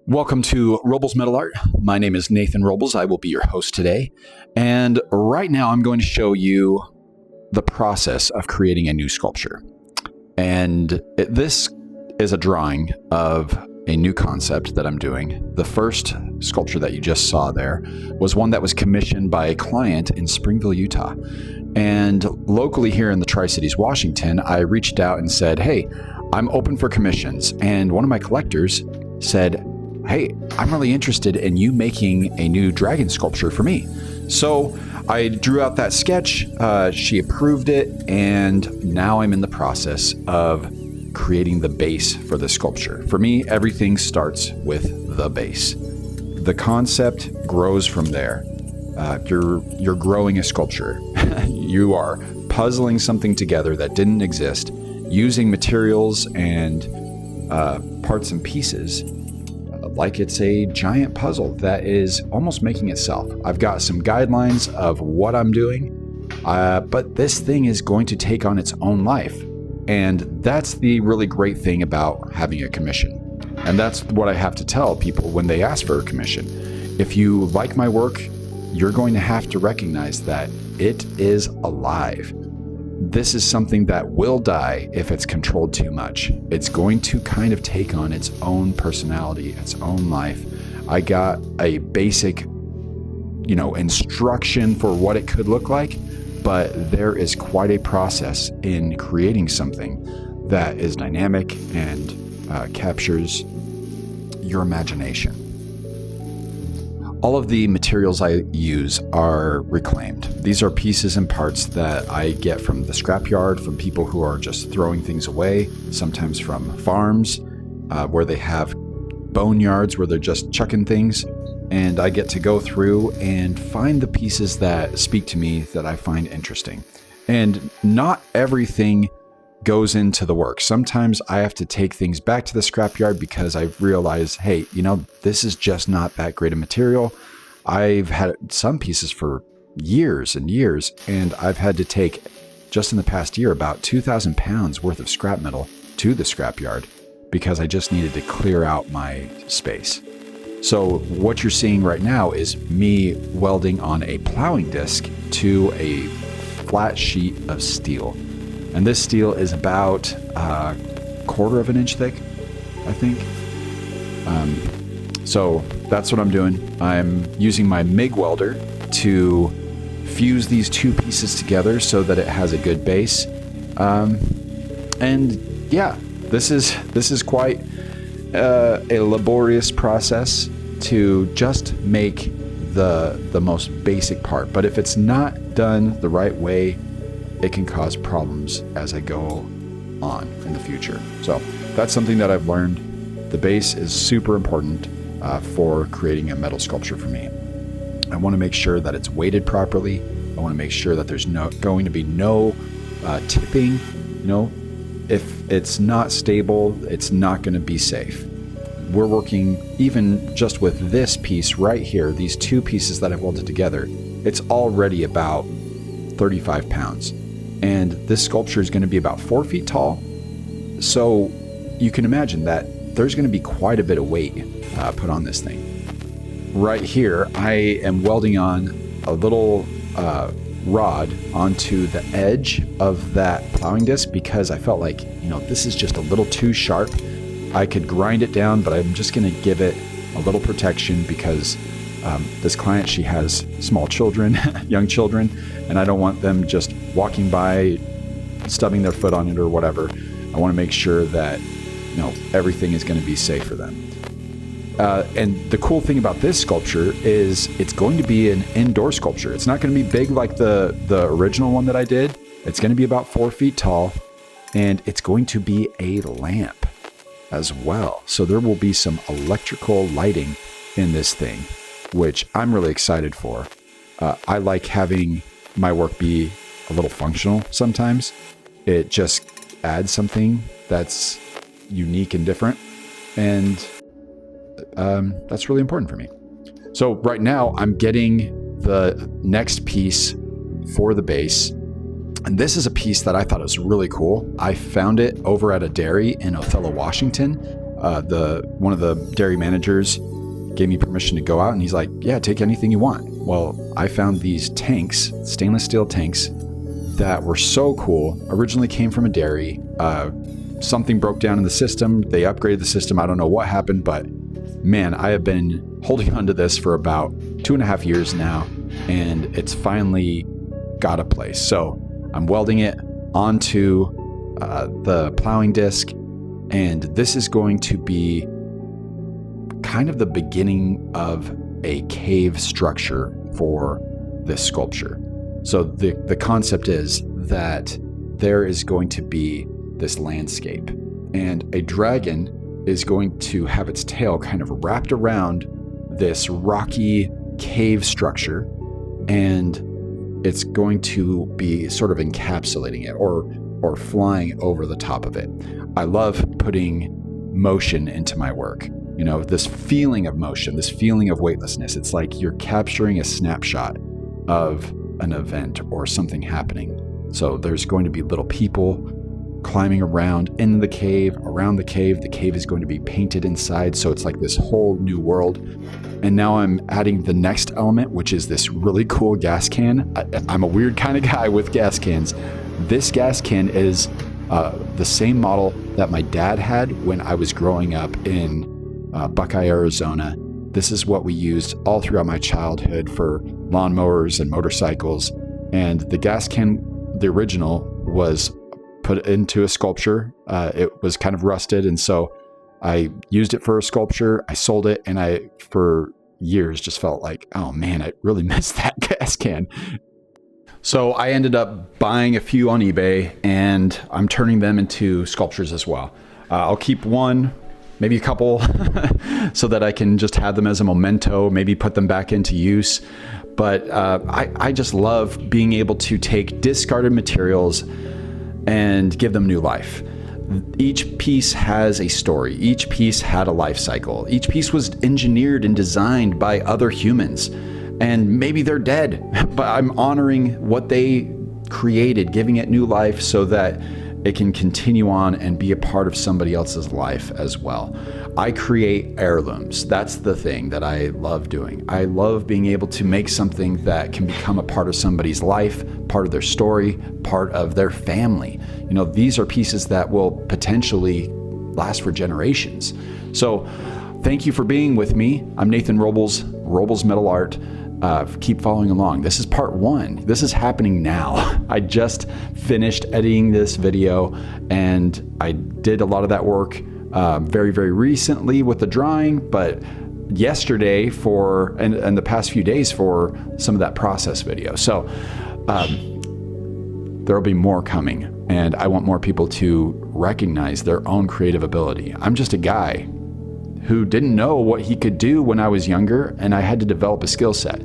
Welcome to Robles Metal Art. My name is Nathan Robles. I will be your host today. And right now I'm going to show you the process of creating a new sculpture. And this is a drawing of a new concept that I'm doing. The first sculpture that you just saw there was one that was commissioned by a client in Springville, Utah. And locally here in the Tri-Cities, Washington, I reached out and said, hey, I'm open for commissions. And one of my collectors said, hey, I'm really interested in you making a new dragon sculpture for me. So I drew out that sketch, she approved it, and now I'm in the process of creating the base for the sculpture. For me, everything starts with the base. The concept grows from there. You're growing a sculpture. You are puzzling something together that didn't exist, using materials and parts and pieces like it's a giant puzzle that is almost making itself. I've got some guidelines of what I'm doing, but this thing is going to take on its own life. And that's the really great thing about having a commission. And that's what I have to tell people when they ask for a commission. If you like my work, you're going to have to recognize that it is alive. This is something that will die if it's controlled too much. It's going to kind of take on its own personality, its own life. I got a basic, instruction for what it could look like, but there is quite a process in creating something that is dynamic and captures your imagination. All of the materials I use are reclaimed. These are pieces and parts that I get from the scrapyard, from people who are just throwing things away, sometimes from farms where they have boneyards where they're just chucking things. And I get to go through and find the pieces that speak to me that I find interesting. And not everything goes into the work. Sometimes I have to take things back to the scrapyard because I've realized, hey, this is just not that great a material. I've had some pieces for years and years, and I've had to take, just in the past year, about 2,000 pounds worth of scrap metal to the scrapyard because I just needed to clear out my space. So what you're seeing right now is me welding on a plowing disc to a flat sheet of steel. And this steel is about a quarter of an inch thick, I think. So that's what I'm doing. I'm using my MIG welder to fuse these two pieces together so that it has a good base. And yeah, this is quite a laborious process to just make the most basic part. But if it's not done the right way, it can cause problems as I go on in the future. So that's something that I've learned. The base is super important for creating a metal sculpture for me. I want to make sure that it's weighted properly. I want to make sure that there's going to be no tipping. If it's not stable, it's not going to be safe. We're working even just with this piece right here, these two pieces that I've welded together, it's already about 35 pounds. And this sculpture is going to be about 4 feet tall. So you can imagine that there's going to be quite a bit of weight put on this thing. Right here, I am welding on a little rod onto the edge of that plowing disc because I felt like, this is just a little too sharp. I could grind it down, but I'm just going to give it a little protection because this client, she has small children, young children, and I don't want them just walking by, stubbing their foot on it or whatever. I want to make sure that, everything is going to be safe for them. And the cool thing about this sculpture is it's going to be an indoor sculpture. It's not going to be big like the original one that I did. It's going to be about 4 feet tall, and it's going to be a lamp as well. So there will be some electrical lighting in this thing, which I'm really excited for. I like having my work be a little functional sometimes. It just adds something that's unique and different. And that's really important for me. So right now I'm getting the next piece for the base. And this is a piece that I thought was really cool. I found it over at a dairy in Othello, Washington. one of the dairy managers gave me permission to go out, and he's like, yeah, take anything you want. Well, I found these tanks, stainless steel tanks, that were so cool. Originally came from a dairy. Something broke down in the system. They upgraded the system. I don't know what happened, but man, I have been holding onto this for about 2.5 years now, and it's finally got a place. So I'm welding it onto the plowing disc, and this is going to be kind of the beginning of a cave structure for this sculpture. So the concept is that there is going to be this landscape, and a dragon is going to have its tail kind of wrapped around this rocky cave structure, and it's going to be sort of encapsulating it or flying over the top of it. I love putting motion into my work. You know, this feeling of motion, this feeling of weightlessness. It's like you're capturing a snapshot of an event or something happening. So there's going to be little people climbing around in the cave, around the cave. The cave is going to be painted inside, so it's like this whole new world. And now I'm adding the next element, which is this really cool gas can. I'm a weird kind of guy with gas cans. This gas can is the same model that my dad had when I was growing up in Buckeye, Arizona. This is what we used all throughout my childhood for lawnmowers and motorcycles. And the gas can, the original, was put into a sculpture. It was kind of rusted, and so I used it for a sculpture. I sold it, and I, for years, just felt like, oh man, I really missed that gas can. So I ended up buying a few on eBay, and I'm turning them into sculptures as well. I'll keep one, maybe a couple, so that I can just have them as a memento, maybe put them back into use. But I just love being able to take discarded materials and give them new life. Each piece has a story. Each piece had a life cycle. Each piece was engineered and designed by other humans. And maybe they're dead, but I'm honoring what they created, giving it new life so that it can continue on and be a part of somebody else's life as well. I create heirlooms. That's the thing that I love doing. I love being able to make something that can become a part of somebody's life, part of their story, part of their family. You know, these are pieces that will potentially last for generations. So thank you for being with me. I'm Nathan Robles, Robles Metal Art. Keep following along. This is part 1. This is happening now. I just finished editing this video, and I did a lot of that work very, very recently with the drawing, but yesterday and the past few days for some of that process video. So there will be more coming, and I want more people to recognize their own creative ability. I'm just a guy who didn't know what he could do when I was younger, and I had to develop a skill set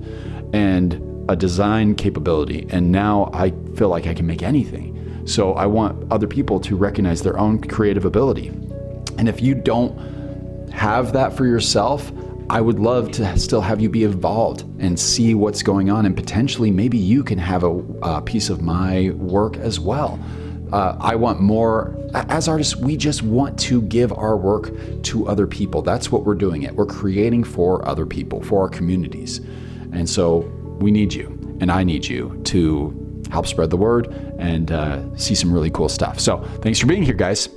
and a design capability, and now I feel like I can make anything. So I want other people to recognize their own creative ability. And if you don't have that for yourself, I would love to still have you be involved and see what's going on, and potentially maybe you can have a piece of my work as well. I want more. As artists, we just want to give our work to other people. That's what we're doing it. We're creating for other people, for our communities. And so we need you, and I need you to help spread the word and see some really cool stuff. So thanks for being here, guys.